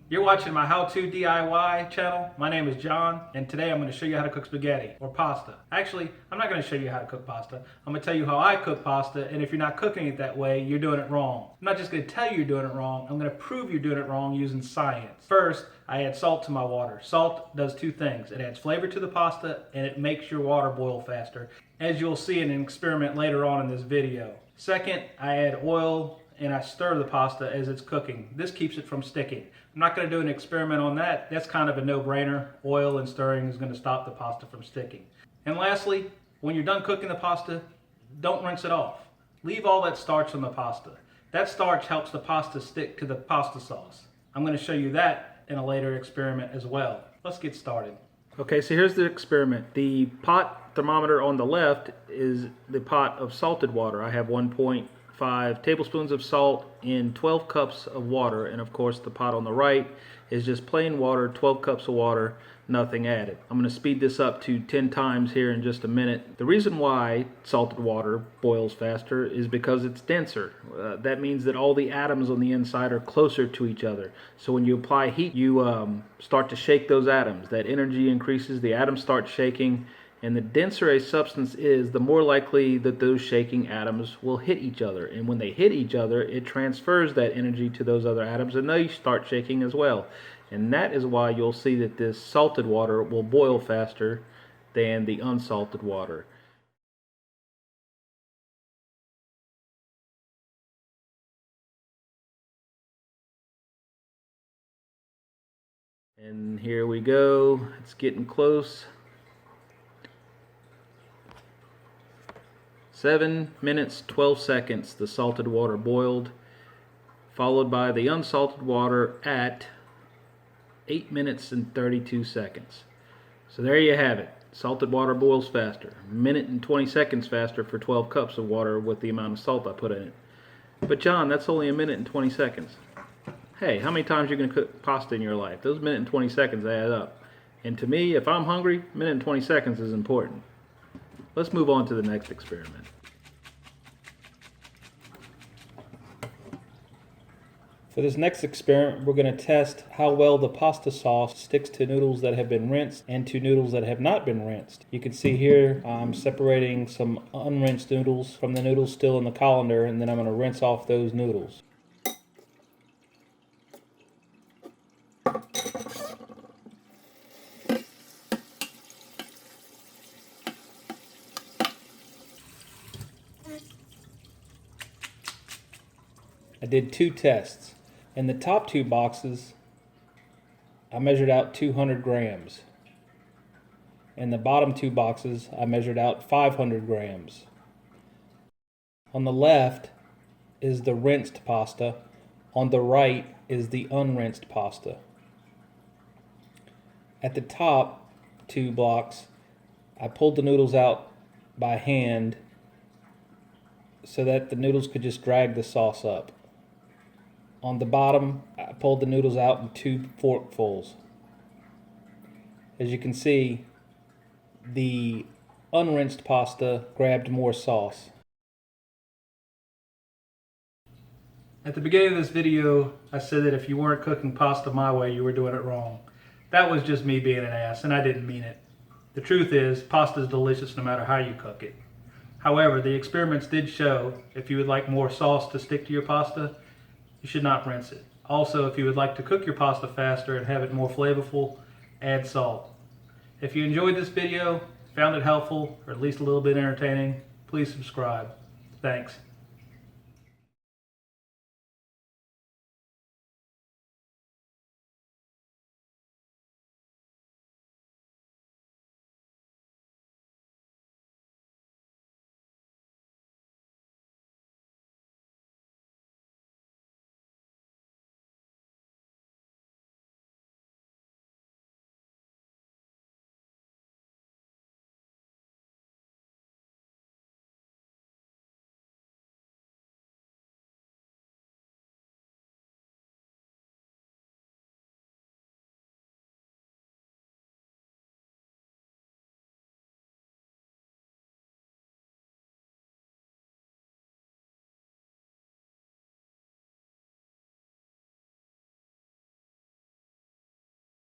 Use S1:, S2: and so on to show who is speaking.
S1: You're watching my how-to DIY channel. My name is John, and today I'm going to show you how to cook spaghetti or pasta. Actually, I'm not going to show you how to cook pasta. I'm going to tell you how I cook pasta, and if you're not cooking it that way, you're doing it wrong. I'm not just going to tell you you're doing it wrong, I'm going to prove you're doing it wrong using science. First, I add salt to my water. Salt does two things. It adds flavor to the pasta, and it makes your water boil faster, as you'll see in an experiment later on in this video. Second, I add oil and I stir the pasta as it's cooking. This keeps it from sticking. I'm not going to do an experiment on that. That's kind of a no-brainer. Oil and stirring is going to stop the pasta from sticking. And lastly, when you're done cooking the pasta, don't rinse it off. Leave all that starch on the pasta. That starch helps the pasta stick to the pasta sauce. I'm going to show you that in a later experiment as well. Let's get started. Okay, so here's the experiment. The pot thermometer on the left is the pot of salted water. I have 1.5 tablespoons of salt in 12 cups of water, and of course the pot on the right is just plain water, 12 cups of water, nothing added. I'm going to speed this up to 10 times here in just a minute. The reason why salted water boils faster is because it's denser. That means that all the atoms on the inside are closer to each other. So when you apply heat, you start to shake those atoms. That energy increases, the atoms start shaking, and the denser a substance is, the more likely that those shaking atoms will hit each other. And when they hit each other, it transfers that energy to those other atoms, and they start shaking as well. And that is why you'll see that this salted water will boil faster than the unsalted water. And here we go. It's getting close. 7 minutes 12 seconds the salted water boiled, followed by the unsalted water at 8 minutes and 32 seconds. So there you have it. Salted water boils faster. A minute and 20 seconds faster for 12 cups of water with the amount of salt I put in it. But John, that's only a minute and 20 seconds. Hey, how many times are you going to cook pasta in your life? Those minute and 20 seconds add up. And to me, if I'm hungry, minute and 20 seconds is important. Let's move on to the next experiment. For this next experiment, we're going to test how well the pasta sauce sticks to noodles that have been rinsed and to noodles that have not been rinsed. You can see here I'm separating some unrinsed noodles from the noodles still in the colander, and then I'm going to rinse off those noodles. I did two tests. In the top two boxes, I measured out 200 grams. In the bottom two boxes, I measured out 500 grams. On the left is the rinsed pasta. On the right is the unrinsed pasta. At the top two blocks, I pulled the noodles out by hand so that the noodles could just drag the sauce up. On the bottom, I pulled the noodles out in 2 forkfuls. As you can see, the unrinsed pasta grabbed more sauce. At the beginning of this video, I said that if you weren't cooking pasta my way, you were doing it wrong. That was just me being an ass, and I didn't mean it. The truth is, pasta is delicious no matter how you cook it. However, the experiments did show if you would like more sauce to stick to your pasta, you should not rinse it. Also, if you would like to cook your pasta faster and have it more flavorful, add salt. If you enjoyed this video, found it helpful, or at least a little bit entertaining, please subscribe. Thanks.